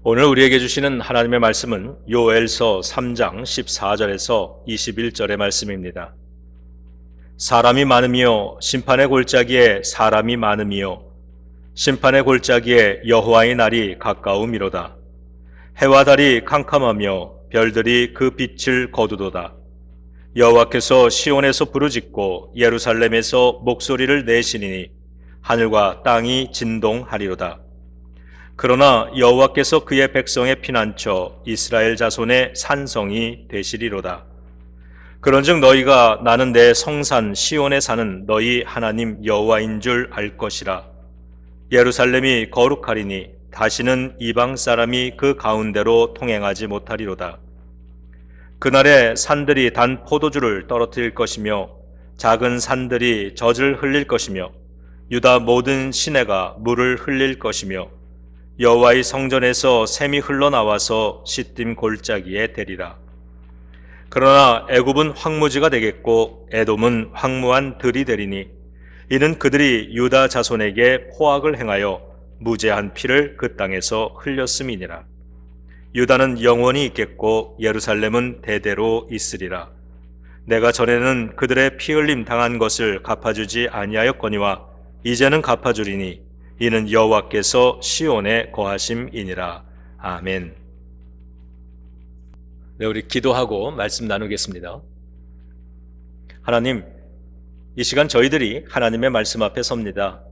오늘 우리에게 주시는 하나님의 말씀은 요엘서 3장 14절에서 21절의 말씀입니다. 사람이 많으며 심판의 골짜기에 사람이 많으며 심판의 골짜기에 여호와의 날이 가까움이로다. 해와 달이 캄캄하며 별들이 그 빛을 거두도다. 여호와께서 시온에서 부르짖고 예루살렘에서 목소리를 내시리니 하늘과 땅이 진동하리로다. 그러나 여호와께서 그의 백성의 피난처 이스라엘 자손의 산성이 되시리로다. 그런즉 너희가 나는 내 성산 시온에 사는 너희 하나님 여호와인 줄 알 것이라. 예루살렘이 거룩하리니 다시는 이방 사람이 그 가운데로 통행하지 못하리로다. 그날에 산들이 단 포도주를 떨어뜨릴 것이며 작은 산들이 젖을 흘릴 것이며 유다 모든 시내가 물을 흘릴 것이며 여호와의 성전에서 샘이 흘러나와서 시딤 골짜기에 대리라. 그러나 애굽은 황무지가 되겠고 에돔은 황무한 들이 되리니 이는 그들이 유다 자손에게 포악을 행하여 무죄한 피를 그 땅에서 흘렸음이니라. 유다는 영원히 있겠고 예루살렘은 대대로 있으리라. 내가 전에는 그들의 피 흘림 당한 것을 갚아주지 아니하였거니와 이제는 갚아주리니 이는 여호와께서 시온에 거하심이니라. 아멘. 네, 우리 기도하고 말씀 나누겠습니다. 하나님, 이 시간 저희들이 하나님의 말씀 앞에 섭니다.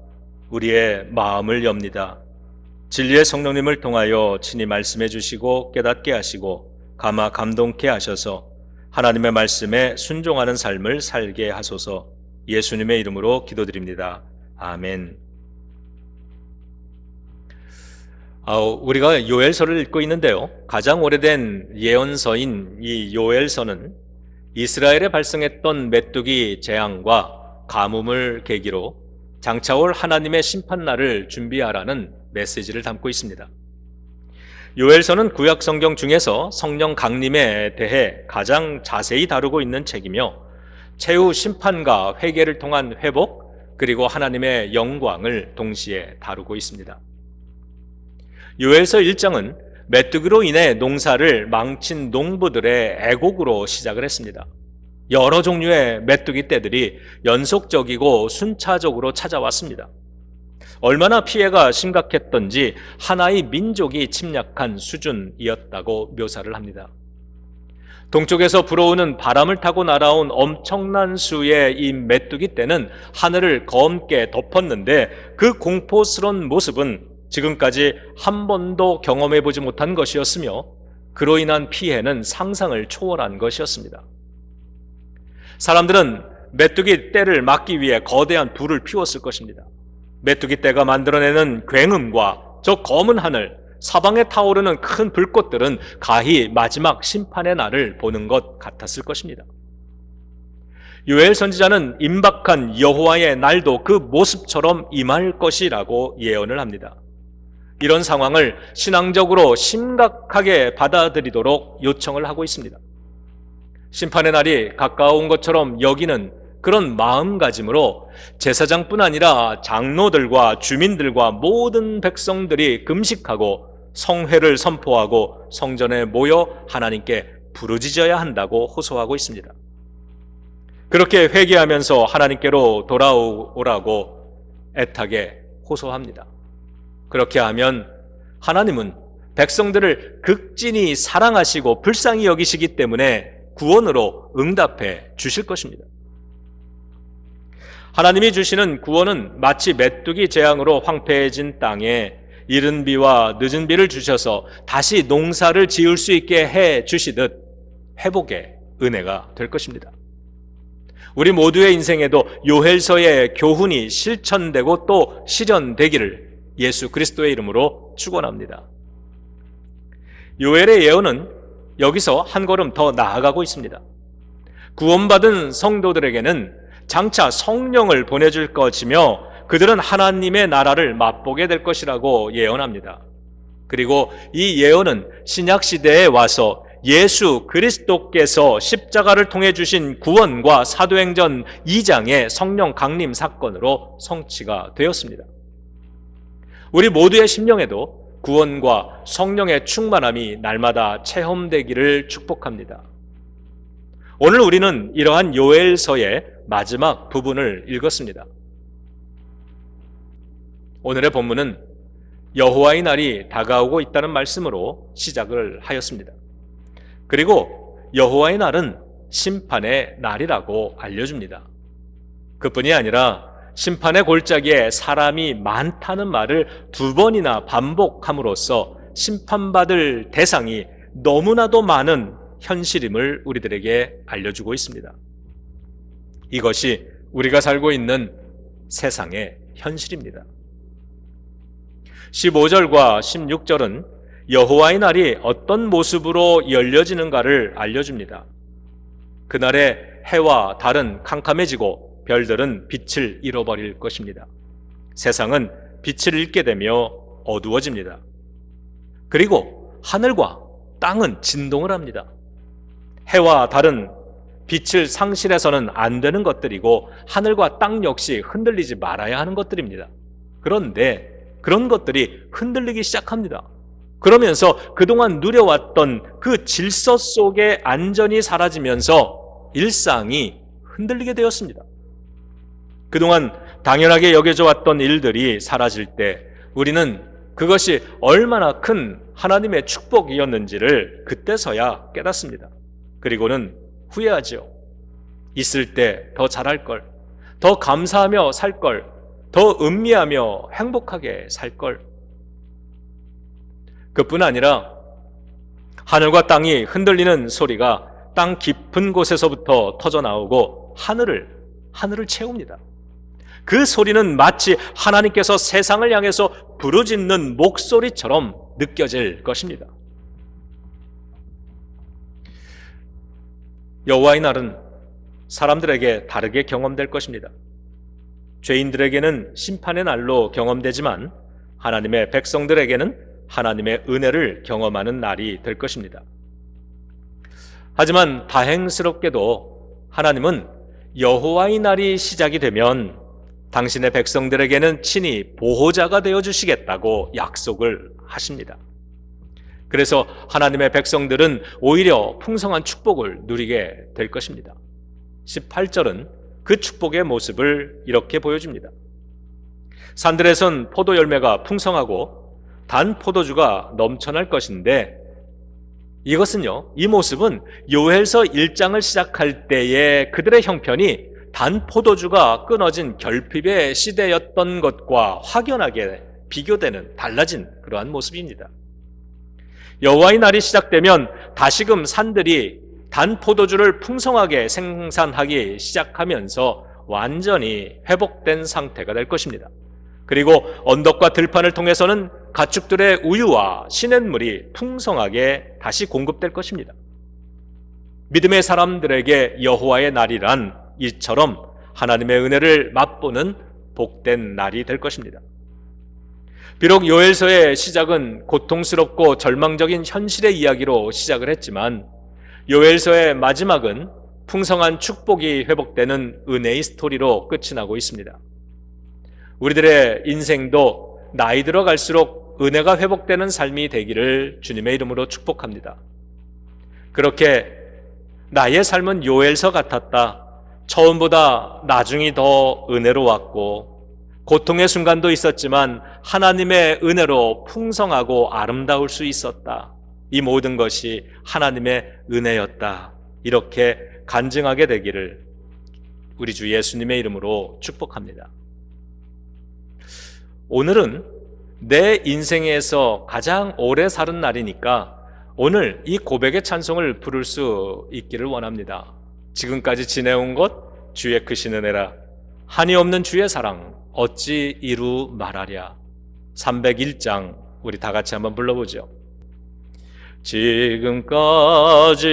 우리의 마음을 엽니다. 진리의 성령님을 통하여 친히 말씀해 주시고 깨닫게 하시고 감화 감동케 하셔서 하나님의 말씀에 순종하는 삶을 살게 하소서. 예수님의 이름으로 기도드립니다. 아멘. 우리가 요엘서를 읽고 있는데요, 가장 오래된 예언서인 이 요엘서는 이스라엘에 발생했던 메뚜기 재앙과 가뭄을 계기로 장차올 하나님의 심판날을 준비하라는 메시지를 담고 있습니다. 요엘서는 구약 성경 중에서 성령 강림에 대해 가장 자세히 다루고 있는 책이며 최후 심판과 회개를 통한 회복 그리고 하나님의 영광을 동시에 다루고 있습니다. 요엘서 1장은 메뚜기로 인해 농사를 망친 농부들의 애곡으로 시작을 했습니다. 여러 종류의 메뚜기 떼들이 연속적이고 순차적으로 찾아왔습니다. 얼마나 피해가 심각했던지 하나의 민족이 침략한 수준이었다고 묘사를 합니다. 동쪽에서 불어오는 바람을 타고 날아온 엄청난 수의 이 메뚜기 떼는 하늘을 검게 덮었는데 그 공포스러운 모습은 지금까지 한 번도 경험해보지 못한 것이었으며 그로 인한 피해는 상상을 초월한 것이었습니다. 사람들은 메뚜기 떼를 막기 위해 거대한 불을 피웠을 것입니다. 메뚜기 떼가 만들어내는 굉음과 저 검은 하늘, 사방에 타오르는 큰 불꽃들은 가히 마지막 심판의 날을 보는 것 같았을 것입니다. 요엘 선지자는 임박한 여호와의 날도 그 모습처럼 임할 것이라고 예언을 합니다. 이런 상황을 신앙적으로 심각하게 받아들이도록 요청을 하고 있습니다. 심판의 날이 가까운 것처럼 여기는 그런 마음가짐으로 제사장뿐 아니라 장로들과 주민들과 모든 백성들이 금식하고 성회를 선포하고 성전에 모여 하나님께 부르짖어야 한다고 호소하고 있습니다. 그렇게 회개하면서 하나님께로 돌아오라고 애타게 호소합니다. 그렇게 하면 하나님은 백성들을 극진히 사랑하시고 불쌍히 여기시기 때문에 구원으로 응답해 주실 것입니다. 하나님이 주시는 구원은 마치 메뚜기 재앙으로 황폐해진 땅에 이른 비와 늦은 비를 주셔서 다시 농사를 지을 수 있게 해 주시듯 회복의 은혜가 될 것입니다. 우리 모두의 인생에도 요엘서의 교훈이 실천되고 또 실현되기를 예수 그리스도의 이름으로 축원합니다. 요엘의 예언은 여기서 한 걸음 더 나아가고 있습니다. 구원받은 성도들에게는 장차 성령을 보내줄 것이며 그들은 하나님의 나라를 맛보게 될 것이라고 예언합니다. 그리고 이 예언은 신약시대에 와서 예수 그리스도께서 십자가를 통해 주신 구원과 사도행전 2장의 성령 강림 사건으로 성취가 되었습니다. 우리 모두의 심령에도 구원과 성령의 충만함이 날마다 체험되기를 축복합니다. 오늘 우리는 이러한 요엘서의 마지막 부분을 읽었습니다. 오늘의 본문은 여호와의 날이 다가오고 있다는 말씀으로 시작을 하였습니다. 그리고 여호와의 날은 심판의 날이라고 알려줍니다. 그뿐이 아니라 심판의 골짜기에 사람이 많다는 말을 2번이나 반복함으로써 심판받을 대상이 너무나도 많은 현실임을 우리들에게 알려주고 있습니다. 이것이 우리가 살고 있는 세상의 현실입니다. 15절과 16절은 여호와의 날이 어떤 모습으로 열려지는가를 알려줍니다. 그날에 해와 달은 캄캄해지고 별들은 빛을 잃어버릴 것입니다. 세상은 빛을 잃게 되며 어두워집니다. 그리고 하늘과 땅은 진동을 합니다. 해와 달은 빛을 상실해서는 안 되는 것들이고 하늘과 땅 역시 흔들리지 말아야 하는 것들입니다. 그런데 그런 것들이 흔들리기 시작합니다. 그러면서 그동안 누려왔던 그 질서 속의 안전이 사라지면서 일상이 흔들리게 되었습니다. 그동안 당연하게 여겨져 왔던 일들이 사라질 때 우리는 그것이 얼마나 큰 하나님의 축복이었는지를 그때서야 깨닫습니다. 그리고는 후회하죠. 있을 때 더 잘할 걸, 더 감사하며 살 걸, 더 음미하며 행복하게 살 걸. 그뿐 아니라 하늘과 땅이 흔들리는 소리가 땅 깊은 곳에서부터 터져 나오고 하늘을 채웁니다. 그 소리는 마치 하나님께서 세상을 향해서 부르짖는 목소리처럼 느껴질 것입니다. 여호와의 날은 사람들에게 다르게 경험될 것입니다. 죄인들에게는 심판의 날로 경험되지만 하나님의 백성들에게는 하나님의 은혜를 경험하는 날이 될 것입니다. 하지만 다행스럽게도 하나님은 여호와의 날이 시작이 되면 당신의 백성들에게는 친히 보호자가 되어주시겠다고 약속을 하십니다. 그래서 하나님의 백성들은 오히려 풍성한 축복을 누리게 될 것입니다. 18절은 그 축복의 모습을 이렇게 보여줍니다. 산들에선 포도 열매가 풍성하고 단 포도주가 넘쳐날 것인데 이것은요, 이 모습은 요엘서 1장을 시작할 때의 그들의 형편이 단 포도주가 끊어진 결핍의 시대였던 것과 확연하게 비교되는 달라진 그러한 모습입니다. 여호와의 날이 시작되면 다시금 산들이 단 포도주를 풍성하게 생산하기 시작하면서 완전히 회복된 상태가 될 것입니다. 그리고 언덕과 들판을 통해서는 가축들의 우유와 시냇물이 풍성하게 다시 공급될 것입니다. 믿음의 사람들에게 여호와의 날이란 이처럼 하나님의 은혜를 맛보는 복된 날이 될 것입니다. 비록 요엘서의 시작은 고통스럽고 절망적인 현실의 이야기로 시작을 했지만 요엘서의 마지막은 풍성한 축복이 회복되는 은혜의 스토리로 끝이 나고 있습니다. 우리들의 인생도 나이 들어갈수록 은혜가 회복되는 삶이 되기를 주님의 이름으로 축복합니다. 그렇게 나의 삶은 요엘서 같았다. 처음보다 나중이 더 은혜로웠고 고통의 순간도 있었지만 하나님의 은혜로 풍성하고 아름다울 수 있었다. 이 모든 것이 하나님의 은혜였다. 이렇게 간증하게 되기를 우리 주 예수님의 이름으로 축복합니다. 오늘은 내 인생에서 가장 오래 살은 날이니까 오늘 이 고백의 찬송을 부를 수 있기를 원합니다. 지금까지 지내온 것 주의 크신 은혜라, 한이 없는 주의 사랑 어찌 이루 말하랴. 301장 우리 다 같이 한번 불러보죠. 지금까지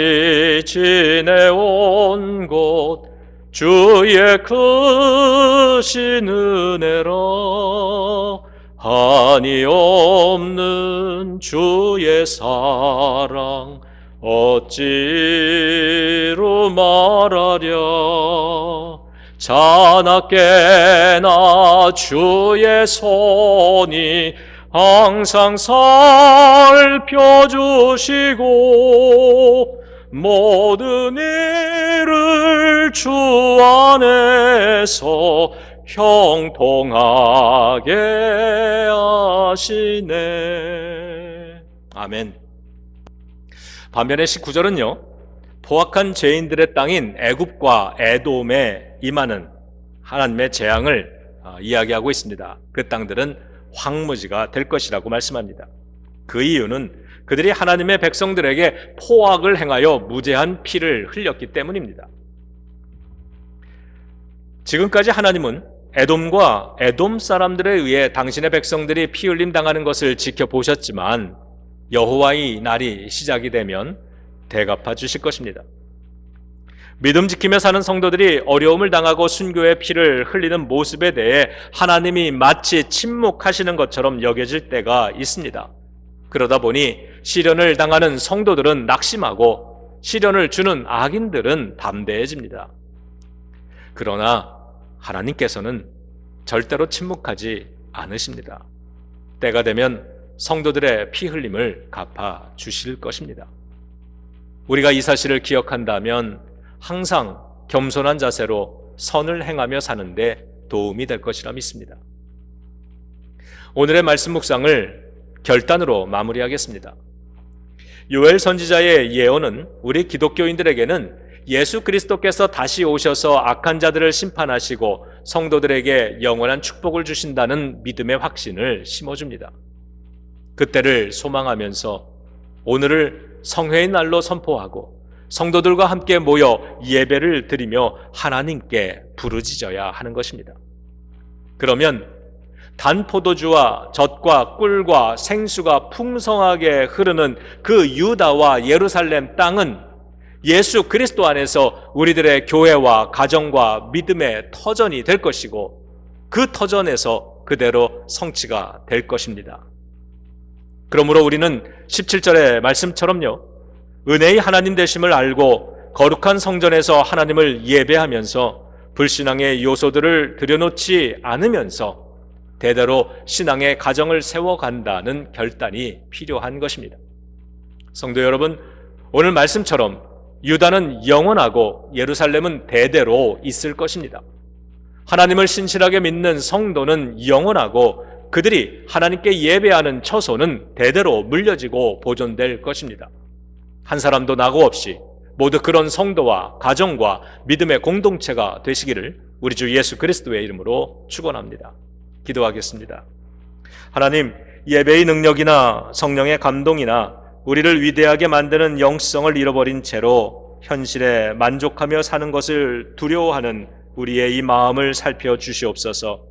지내온 곳 주의 크신 은혜라, 한이 없는 주의 사랑 어찌로 말하랴. 자나깨나 주의 손이 항상 살펴주시고 모든 일을 주 안에서 형통하게 하시네. 아멘. 반면에 19절은요, 포악한 죄인들의 땅인 애굽과 에돔에 임하는 하나님의 재앙을 이야기하고 있습니다. 그 땅들은 황무지가 될 것이라고 말씀합니다. 그 이유는 그들이 하나님의 백성들에게 포악을 행하여 무죄한 피를 흘렸기 때문입니다. 지금까지 하나님은 에돔과 에돔 사람들에 의해 당신의 백성들이 피 흘림 당하는 것을 지켜보셨지만 여호와의 날이 시작이 되면 대갚아 주실 것입니다. 믿음 지키며 사는 성도들이 어려움을 당하고 순교의 피를 흘리는 모습에 대해 하나님이 마치 침묵하시는 것처럼 여겨질 때가 있습니다. 그러다 보니 시련을 당하는 성도들은 낙심하고 시련을 주는 악인들은 담대해집니다. 그러나 하나님께서는 절대로 침묵하지 않으십니다. 때가 되면 성도들의 피 흘림을 갚아 주실 것입니다. 우리가 이 사실을 기억한다면 항상 겸손한 자세로 선을 행하며 사는데 도움이 될 것이라 믿습니다. 오늘의 말씀 묵상을 결단으로 마무리하겠습니다. 요엘 선지자의 예언은 우리 기독교인들에게는 예수 그리스도께서 다시 오셔서 악한 자들을 심판하시고 성도들에게 영원한 축복을 주신다는 믿음의 확신을 심어줍니다. 그때를 소망하면서 오늘을 성회의 날로 선포하고 성도들과 함께 모여 예배를 드리며 하나님께 부르짖어야 하는 것입니다. 그러면 단 포도주와 젖과 꿀과 생수가 풍성하게 흐르는 그 유다와 예루살렘 땅은 예수 그리스도 안에서 우리들의 교회와 가정과 믿음의 터전이 될 것이고 그 터전에서 그대로 성취가 될 것입니다. 그러므로 우리는 17절의 말씀처럼요, 은혜의 하나님 되심을 알고 거룩한 성전에서 하나님을 예배하면서 불신앙의 요소들을 들여놓지 않으면서 대대로 신앙의 가정을 세워간다는 결단이 필요한 것입니다. 성도 여러분, 오늘 말씀처럼 유다는 영원하고 예루살렘은 대대로 있을 것입니다. 하나님을 신실하게 믿는 성도는 영원하고 그들이 하나님께 예배하는 처소는 대대로 물려지고 보존될 것입니다. 한 사람도 낙오 없이 모두 그런 성도와 가정과 믿음의 공동체가 되시기를 우리 주 예수 그리스도의 이름으로 축원합니다. 기도하겠습니다. 하나님, 예배의 능력이나 성령의 감동이나 우리를 위대하게 만드는 영성을 잃어버린 채로 현실에 만족하며 사는 것을 두려워하는 우리의 이 마음을 살펴주시옵소서.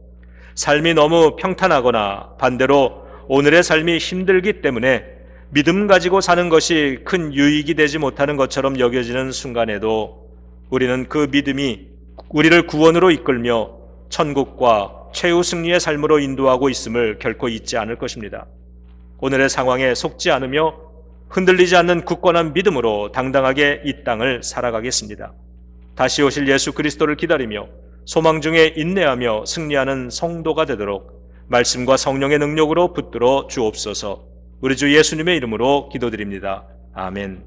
삶이 너무 평탄하거나 반대로 오늘의 삶이 힘들기 때문에 믿음 가지고 사는 것이 큰 유익이 되지 못하는 것처럼 여겨지는 순간에도 우리는 그 믿음이 우리를 구원으로 이끌며 천국과 최후 승리의 삶으로 인도하고 있음을 결코 잊지 않을 것입니다. 오늘의 상황에 속지 않으며 흔들리지 않는 굳건한 믿음으로 당당하게 이 땅을 살아가겠습니다. 다시 오실 예수 그리스도를 기다리며 소망 중에 인내하며 승리하는 성도가 되도록 말씀과 성령의 능력으로 붙들어 주옵소서. 우리 주 예수님의 이름으로 기도드립니다. 아멘.